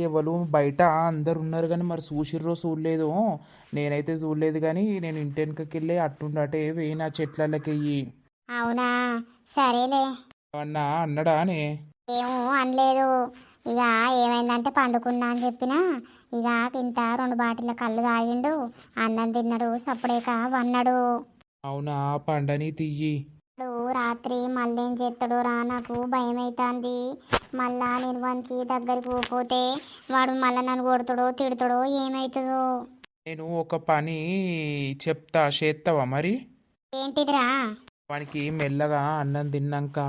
ఎవరు బయట అందరు ఉన్నారు కానీ మరి చూసిర్రో చూడలేదు. నేనైతే చూడలేదు కానీ నేను ఇంటి వెనకకి వెళ్ళి అట్టుండటే వేయినా చెట్లకి. అవునా, సరేలే. అన్నా అన్నడానే? ఏమో అనలేదు. ఇక ఏమైందంటే పండుకున్నా అని చెప్పినా. ఇక ఇంత 2 బాటిళ్ళ కళ్ళు తాగిండు, అన్నం తిన్నాడు, సప్పుడేక వన్నాడు. అవునా, పండని తీయి. రాత్రి మళ్ళేం చేస్తాడో రా, నాకు భయం అవుతుంది. మళ్ళా నేను వానికి దగ్గరికి పోతే వాడు మళ్ళీ నన్ను కొడతాడో తిడతాడో ఏమవుతుందో. నేను ఒక పని చెప్తా, చేస్తావా మరి? ఏంటిదిరా? వానికి మెల్లగా అన్నం తిన్నాక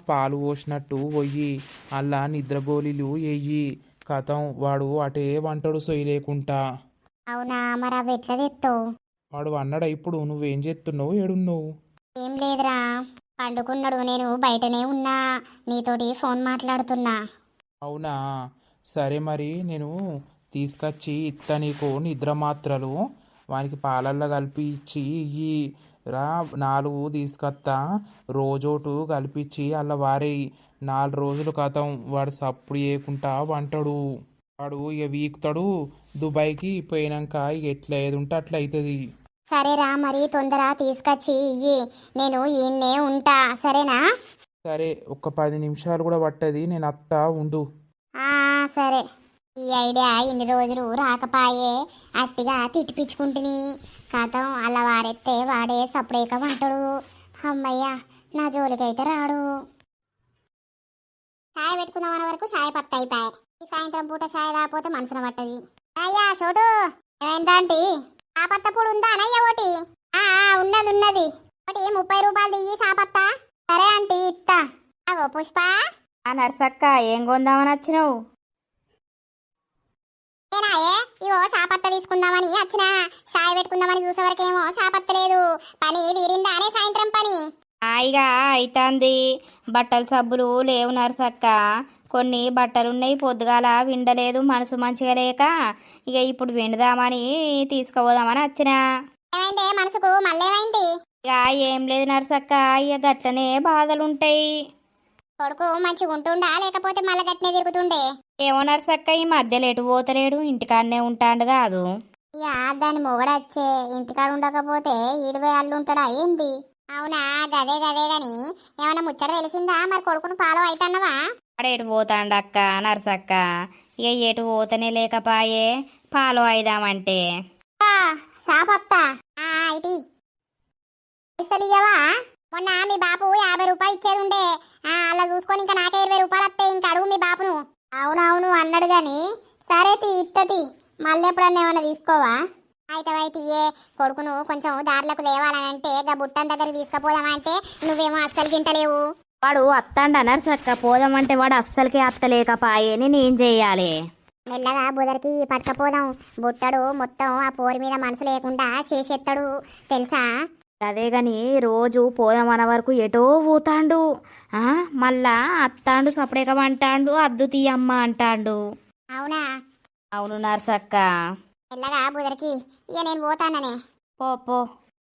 పాలు పోసినట్టు పోయి అలా నిద్ర గోళీలు వెయ్యి. కథం వాడు అటే వంటడు సొయ్యి లేకుండా. అవునా, మరి అవి ఎట్లా తెస్తావు? వాడు అన్నాడా ఇప్పుడు? నువ్వేం చేస్తున్నావు? ఏడున్నావు? ఏం లేదురా, పండుకున్నాడు. నేను బయటనే ఉన్నా, నీతోటి ఫోన్ మాట్లాడుతున్నా. అవునా, సరే మరి నేను తీసుకొచ్చి ఇత్త నీకు నిద్ర మాత్రలు. వానికి పాలల్లో కలిపి ఇచ్చి ఇయ్యి రా. 4 తీసుకొస్తా, రోజోటు కలిపించి అలా వారేయి. 4 రోజులు కథం వాడు సప్పుడు చేయకుండా వంటాడు. వాడు ఇక వీకుతాడు. దుబాయ్కి పోయినాక ఇక ఎట్లా ఏది ఉంటే అట్లా అవుతుంది. సరేరా, మరి తొందర తీసుకొచ్చి ఇయ్యి, నేను ఈయన్నే ఉంటా, సరేనా? సరే, ఒక 10 నిమిషాలు కూడా పట్టది, నేను అత్తా ఉండు. సరే. ఈ ఐడియా ఇన్ని రోజులు రాకపాయే, అట్టిగా తిట్టిపించుకుంటుని కథం అలా వాడెత్తే వాడే సపరేక వంటడు. అమ్మయ్య, నా జోలికైతే రాడు. చాయ్ పెట్టుకుందామనే వరకు చాయ్ పత్త అయిపోయాయి. ఈ సాయంత్రం పూట చాయ్ రాకపోతే మనసున పట్టది. అయ్యా చోటు, ఏమైందంటీ? సాపత్త పొడి ఉందా అనయ్య? ఒకటి ఉన్నది ఉన్నది. ఒకటి 30 రూపాయలు దియ్యి సాపత్త. సరే ఆంటీ ఇత్తా. అగో పుష్ప. ఆ నర్సక్క ఏం కొందామని వచ్చినావు? ఏనాయే, ఇగో సాపత్త తీసుకుందామని వచ్చిన. చాయ్ పెట్టుకుందామని చూసే వరకేమో సాపత్త లేదు. పని తీరిందా అనే సాయంత్రం పని? హాయిగా అయితాంది. బట్టల సబ్బులు లేవు నర్సక్క. కొన్ని బట్టలున్నాయి, పొద్దుగాల విండలేదు, మనసు మంచిగా లేక ఇక ఇప్పుడు విండుదామని తీసుకుపోదామని వచ్చిన. ఏమైందే మనసుకు? మళ్ళేమైంది? ఇక ఏం లేదు నర్సక్క, ఇక గట్లనే బాధలుంటాయి. కొడుకు మంచిగా ఉంటుండా లేకపోతే మళ్ళీ గట్నే తిరుగుతుండే? ఏమో నర్సక్క, ఈ మధ్యలో ఎటు పోతలేడు, ఇంటికాడనే ఉంటాడు కాదు. ఇక దాని మొగడచ్చే, ఇంటికాడ ఉండకపోతే ఈడిపోయి అల్లు ఉంటాడా ఏంది? అవునా, గదే గదే గాని ఏమన్నా ముచ్చట తెలిసిందా? మరి కొడుకును ఫాలో అవుతాన్నవా? వాడు ఎటు పోతాండక్క నర్సక్క, ఇక ఎటు పోతనే లేకపాయే ఫాలో అయిదామంటే. సాపత్తా ఇటీ ఇస్తలియవా? మొన్న మీ బాపు 50 రూపాయలు ఇచ్చేది ఉండే, అలా చూసుకొని ఇంకా నాకే 20 రూపాయలు వస్తాయి. ఇంకా అడుగు మీ బాపును. అవునవును అన్నాడు గాని సరే ఇత్తతి, మళ్ళీ ఎప్పుడన్నా ఏమన్నా తీసుకోవా? అయితే ఏ కొడుకును కొంచెం దారిలకు లేవాలనంటే గా బుట్టన్ దగ్గర తీసుకుపోదామంటే నువ్వేమో అస్సలు గింటలేవు. వాడు అత్తాండ నర్సక్క, పోదామంటే వాడు అస్సలకే అత్తలేకపాయే, నేనేం చెయ్యాలి? మెల్లగా బుదరికి పట్టుకపోదాం. బుట్టడు మొత్తం ఆ పోరి మీద మనసు లేకుండా చేసేస్తాడు తెలుసా? అదే గాని రోజు పోదామన్న వరకు ఎటో పోతాండు. మళ్ళా అత్తాండు, సపరేక అంటాండు, అద్దు తీయమ్మ అంటాండు. అవునా? అవును నర్సక్క. మెల్లగా బుదరికి, ఇక నేను పోతాననే. పో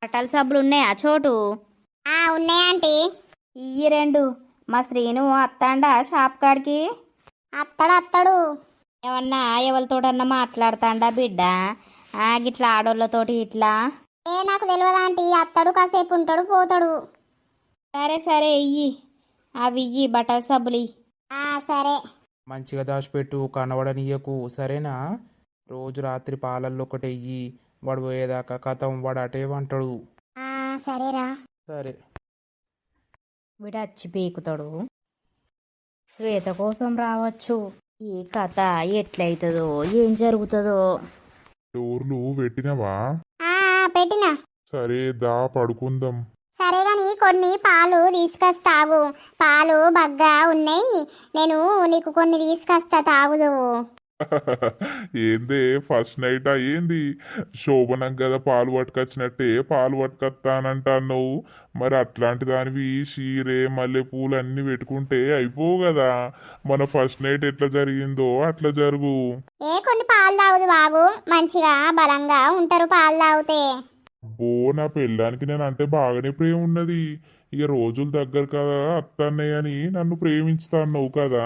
బట్టల సబ్బులు ఉన్నాయా చోటు? ఉన్నాయా ఆంటీ? ఇయ్యి 2. మా శ్రీను అత్తాండా షాప్ కాడికి? అత్తడు. ఏమన్నా ఎవరితోటన్నా మాట్లాడతాండా బిడ్డ? గిట్లా ఆడోళ్ళతోటి ఇట్లా? నాకు తెలియదా ఆంటీ, అత్తడు కాసేపు ఉంటాడు పోతాడు. సరే ఇయ్యి, అవి ఇయ్యి బట్టల సబ్బులు. సరే. మంచిగా దాచిపెట్టు, కనబడనీయకు, సరేనా? రోజు రాత్రి పాలల్లో ఒకటి వెయ్యి, వాడు పోయేదాకా కథం వాడు అటే వంటాడు. సరేరా. సరే. వీడు వచ్చి పీకుతాడు. శ్వేత కోసం రావచ్చు. ఈ కథ ఎట్లయితుందో, ఏం జరుగుతుందో. డోర్లు పెట్టినవా? పెట్టినా. సరే దా పడుకుందాం. సరే గాని కొన్ని పాలు తీసుకొస్తాగు. పాలు బగ్గా ఉన్నాయి, నేను నీకు కొన్ని తీసుకొస్తా, తాగుదు. ఏందే ఫస్ట్ నైట్ అయ్యింది? శోభనం కదా పాలు పట్టుకొచ్చినట్టే పాలు పట్టుకొస్తానంటావు. మరి అట్లాంటి దానివి షీరే మల్లె పూలు అన్ని పెట్టుకుంటే అయిపోవు కదా. మన ఫస్ట్ నైట్ ఎట్లా జరిగిందో అట్లా జరుగు. కొన్ని పాలు తాగుదు బాగు, మంచిగా బలంగా ఉంటారు పాలు తాగితే. నా పెళ్ళానికి నేను అంటే బాగానే ప్రేమ ఉన్నది. ఇక రోజులు దగ్గర కదా అత్తన్నయ్యని నన్ను ప్రేమించుతాన్నావు కదా.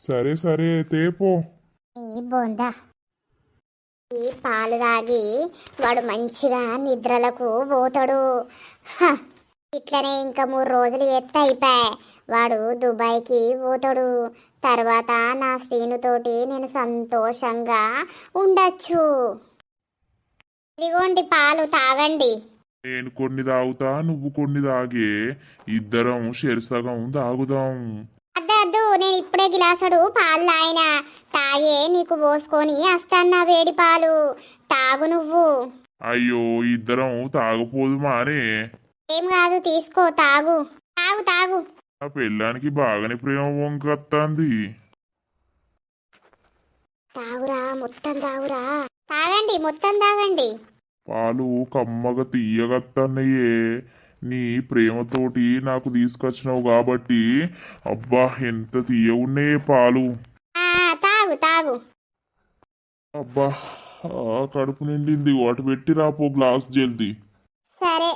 సరే తేపో. ఈ బొందా, ఈ పాలు తాగి వాడు మంచిగా నిద్రలకు పోతాడు. ఇట్లనే ఇంకా 3 రోజులు అయిపోయాయి. వాడు దుబాయ్కి పోతాడు. తర్వాత నా శ్రీనుతోటి నేను సంతోషంగా ఉండొచ్చు. ఇదిగోండి పాలు, తాగండి. నేను కొన్ని తాగుతా, నువ్వు కొన్ని తాగే, ఇద్దరం షెర్సగం తాగుదాం. అద్దు, నేను ఇప్పుడే గిలాసడు పాలు తాగే నీకు పోసుకొని వస్తాను వేడి పాలు. తాగు నువ్వు. అయ్యో, ఇద్దరం తాగపోదు మానే. ఏం కాదు, తీసుకో, తాగు. ఆ పెళ్ళానికి బాగానే ప్రేమ వంకత్తాంది. తాగురా, మొత్తం తాగురా. తాగండి, మొత్తం తాగండి. పాలు కమ్మగా తీయగత్తన్నయ్యే. నీ ప్రేమతోటి నాకు తీసుకొచ్చినావు కాబట్టి అబ్బా ఎంత తీయగున్నాయే పాలు. తాగు. అబ్బా కడుపు నిండింది. వాటి పెట్టి రాపో గ్లాస్ జల్ది. సరే.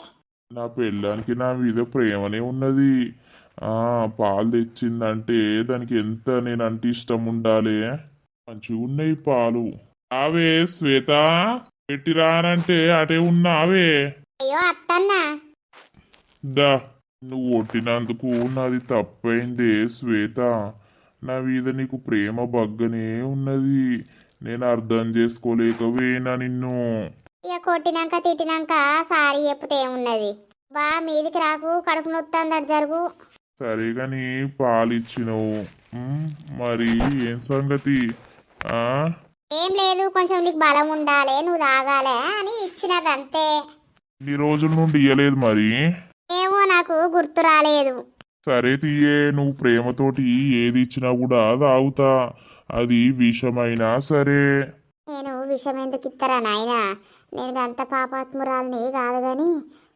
నా పెళ్ళానికి నా మీద ప్రేమనే ఉన్నది. పాలు తెచ్చిందంటే దానికి ఎంత నేనంటే ఇష్టం ఉండాలి. మంచిగా ఉన్నాయి పాలు. అవే శ్వేత, పెట్టిరానంటే అటే ఉన్నావే. అయ్యో అత్తన్నా, దా, నువ్వు కొట్టినందుకు నాది తప్పైందే శ్వేత. నా మీద నీకు ప్రేమ బగ్గనే ఉన్నది. నేను అర్థం చేసుకోలేకపోయినా నిన్ను. ఇక కొట్టినాక తిట్టినాక సారీ చెప్తే ఏమున్నది బా మీదికి రాకు, కడుపు నొత్తందట జరుగు. సరే గాని పాలిచ్చినవు. మరి ఏం సంగతి? ఆ ఏం లేదు, కొంచెం నీకు బలం ఉండాలి, నువ్వు తాగాలే అని ఇచ్చినదంతే. ఇన్ని రోజుల నుండి ఇయ్యలేదు మరి. ఏమో నాకు గుర్తు రాలేదు. సరే తీయే, నువ్వు ప్రేమతోటి ఏది ఇచ్చినా కూడా తాగుతా. అది విషమైనా సరే. నేను విషం ఎందుకు ఇస్తారా నాయనా? నేను అంత పాపాత్మురాల్ని కాదు గాని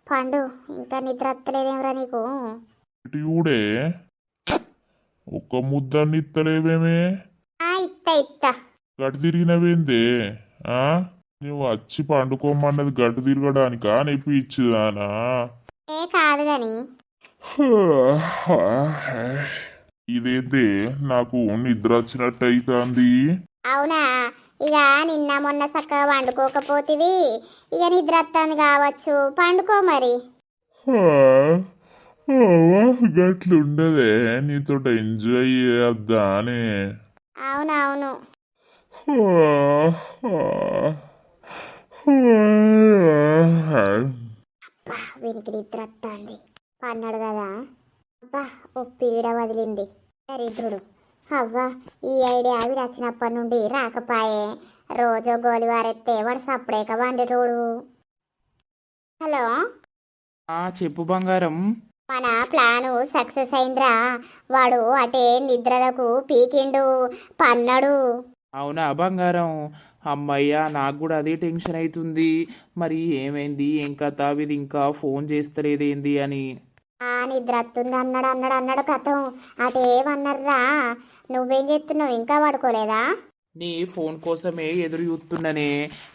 పండు, ఇంకా నిద్ర వత్తలేదేమ్రా నీకు? ఇటు చూడే, ఒక్క ముద్దాన్ని ఇత్తలేవేమే? ఇత్త గటు తిరిగినవేందే? ఆ నువ్వు వచ్చి పండుకోమన్నది గటు తిరగడానికా నొప్పి ఇచ్చిదానా? ఏ కాదు గాని ఇదేంటే నాకు నిద్ర వచ్చినట్టు అవుతుంది. అవునా? ఇక నిన్న మొన్న చక్కగా వండుకోకపోతివి, ఇక నిద్ర వస్తుంది కావచ్చు, పండుకో మరి. గట్లుండదే, నీతో ఎంజాయ్ చేద్దానే. అవునవును. అబ్బా వీనికి నిద్ర వస్తుంది, పన్నాడు కదా. అబ్బా ఓ పీడ వదిలింది. దరిద్రుడు. అవ్వా ఈ ఐడియా అవి వచ్చినప్పటి నుండి రాకపాయే. రోజు గోలి వారెత్తే వాడు సప్పుడేక వండేటోడు. హలో, చెప్పు బంగారం. మన ప్లాను సక్సెస్ అయిందిరా. వాడు అటే నిద్రలకు పీకిండు, పన్నడు. అవునా బంగారం? అమ్మయ్య, నాకు కూడా అదే టెన్షన్ అవుతుంది. మరి ఏమైంది, ఏం కథ, ఇది ఇంకా ఫోన్ చేస్తలేదేంది అని. నిద్ర వస్తుంది అన్నాడు కథం. అటేమన్నారా? నువ్వేం చేస్తున్నావు, ఇంకా పడుకోలేదా? నీ ఫోన్ కోసమే ఎదురు చూస్తున్ననే,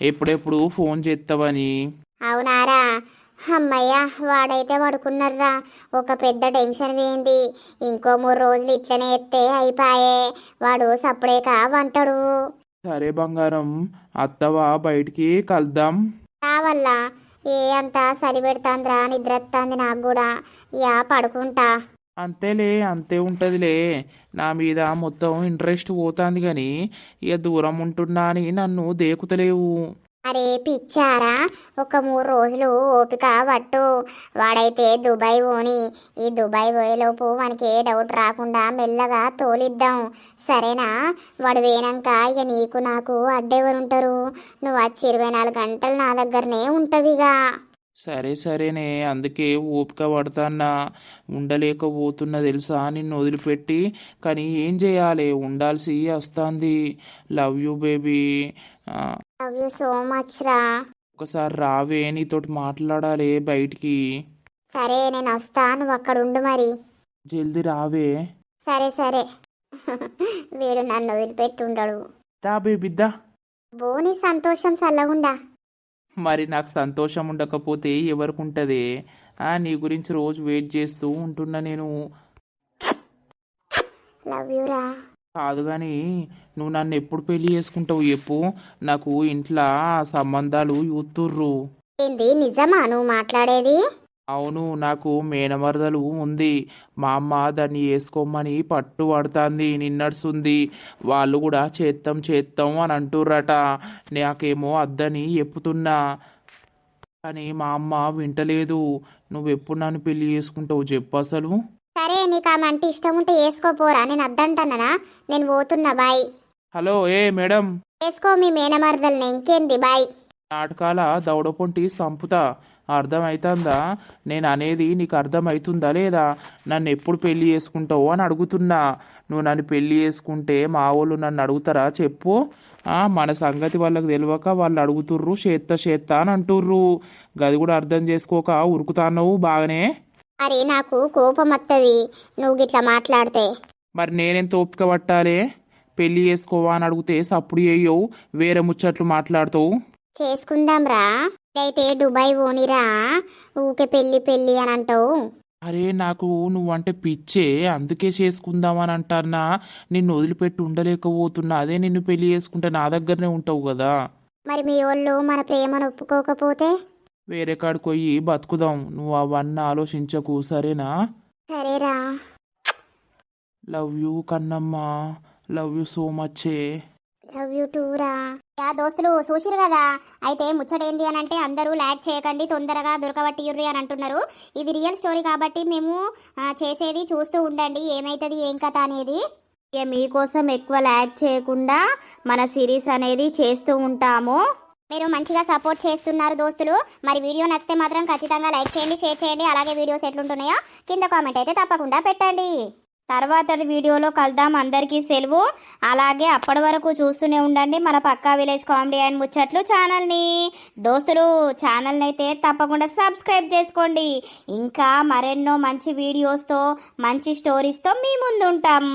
ఎప్పుడెప్పుడు ఫోన్ చేస్తావని. అవునారా? అమ్మయ్య, వాడైతే పడుకున్నారా. ఒక పెద్ద టెన్షన్ వేయింది. ఇంకో 3 రోజులు ఇట్లనే ఎత్తే అయిపాయే. వాడు సప్పుడేక వంటడు. సరే బంగారం, అత్తవా బయటికి కలుద్దాం. రావల్లా? ఏ అంత సలి పెడతాందిరా, నిద్ర వస్తుంది నాకు కూడా. యా పడుకుంటా. అంతేలే, అంతే ఉంటుందిలే. నా మీద మొత్తం ఇంట్రెస్ట్ పోతుంది కానీ ఇక దూరం ఉంటున్నా అని నన్ను దేకుతలేవు. అరే పిచ్చారా, ఒక 3 రోజులు ఓపిక పట్టు. వాడైతే దుబాయ్ పోని. ఈ దుబాయ్ పోయేలోపు మనకి ఏ డౌట్ రాకుండా మెల్లగా తోలిద్దాం, సరేనా? వాడు పోయినాక ఇక నీకు నాకు అడ్డెవరుంటారు? నువ్వు వచ్చి 24 గంటలు నా దగ్గరనే ఉంటవిగా. సరే సరేనే, అందుకే ఓపిక పడతాన్నా, ఉండలేకపోతున్నా తెలుసా నిన్ను వదిలిపెట్టి. కానీ ఏం చేయాలి, ఉండాల్సి వస్తుంది. Love you baby. Love you so much రా. ఒకసారి రావే, నీతోటి మాట్లాడాలి బయటికి. సరే నేను వస్తా, నువ్వు అక్కడ ఉండు మరి. జల్దీ రావే. సరే సరే. వీడు నన్ను వదిలిపెట్టి ఉండడు. దా బేబీ దా. బోని సంతోషం సల్లగుండా. మరి నాకు సంతోషం ఉండకపోతే ఎవరికి ఉంటుంది? నీ గురించి రోజు వెయిట్ చేస్తూ ఉంటున్నా నేను. లవ్ యూ రా. కాదు కానీ నువ్వు నన్ను ఎప్పుడు పెళ్లి చేసుకుంటావు చెప్పు. నాకు ఇంట్లో సంబంధాలు చూస్తుర్రు. ఏంది నిజమా నువ్వు మాట్లాడేది? అవును, నాకు మేనమరదలు ఉంది. మా అమ్మ దాన్ని వేసుకోమని పట్టు పడుతుంది, నిన్నడుస్తుంది. వాళ్ళు కూడా చేత్తాం అని అంటుర్రట. నాకేమో అద్దని చెప్పుతున్నా, కానీ మా అమ్మ వింటలేదు. నువ్వెప్పుడు నన్ను పెళ్లి చేసుకుంటావు చెప్పు అసలు. సరే నీకు ఆమె అంటే ఇష్టం ఉంటే వేసుకోపోరా, నేను అద్దంటానా? నేను పోతున్నా, బాయ్. Hello madam. వేసుకో మీ మేనమరదల్ని, ఇంకేంది, బాయ్. నాటకాల దౌడపొంటి సంపుతా, అర్థమవుతుందా? నేను అనేది నీకు అర్థమవుతుందా లేదా? నన్ను ఎప్పుడు పెళ్లి చేసుకుంటావు అని అడుగుతున్నా. నువ్వు నన్ను పెళ్లి చేసుకుంటే మా వాళ్ళు నన్ను అడుగుతారా చెప్పు? మన సంగతి వాళ్ళకి తెలియక వాళ్ళు అడుగుతుర్రు, చేత్తా అని అంటుర్రు. గది కూడా అర్థం చేసుకోక ఉరుకుతాన్నావు బాగానే. మరి నాకు కోపం వస్తుంది నువ్వు గిట్లా మాట్లాడితే. మరి నేనెంత ఓపిక పట్టాలి? పెళ్లి చేసుకోవా అని అడిగితే సప్పుడు చేయవు, వేరే ముచ్చట్లు మాట్లాడతావు. చేసుకుందాం రా, అయితే దుబాయ్ పోనిరా, ఊకే పెళ్ళి అని అంటావు. అరే నాకు నువ్వంటే పిచ్చే, అందుకే చేసుకుందామని అంటానా. నిన్ను వదిలిపెట్టి ఉండలేకపోతున్నా. అదే నిన్ను పెళ్లి చేసుకుంటే నా దగ్గరనే ఉంటావు కదా. మరి మీ వాళ్ళు మన ప్రేమను ఒప్పుకోకపోతే? వేరే కాడికి పోయి బతుకుదాం. నువ్వు అవన్నీ ఆలోచించకు, సరేనా? సరేరా. లవ్ యూ కన్నమ్మ, love you so much. Love you టూరా. యా దోస్తులు చూసిరు కదా, అయితే ముచ్చటేంది అని అంటే అందరూ ల్యాక్ చేయకండి, తొందరగా దొరకబట్టిర్రి అని అంటున్నారు. ఇది రియల్ స్టోరీ కాబట్టి మేము చేసేది చూస్తూ ఉండండి ఏమైతుంది ఏం కథ అనేది. ఇక మీకోసం ఎక్కువ ల్యాగ్ చేయకుండా మన సిరీస్ అనేది చేస్తూ ఉంటాము. మీరు మంచిగా సపోర్ట్ చేస్తున్నారు దోస్తులు. మరి వీడియో నచ్చితే మాత్రం ఖచ్చితంగా లైక్ చేయండి, షేర్ చేయండి. అలాగే వీడియోస్ ఎట్లుంటున్నాయో కింద కామెంట్ అయితే తప్పకుండా పెట్టండి. తర్వాత వీడియోలో కలుద్దాం. అందరికీ సెలవు. అలాగే అప్పటి వరకు చూస్తూనే ఉండండి మన పక్కా విలేజ్ కామెడీ అండ్ ముచ్చట్లు ఛానల్ని. దోస్తులు ఛానల్ని అయితే తప్పకుండా సబ్స్క్రైబ్ చేసుకోండి. ఇంకా మరెన్నో మంచి వీడియోస్తో మంచి స్టోరీస్తో మీ ముందు ఉంటాం.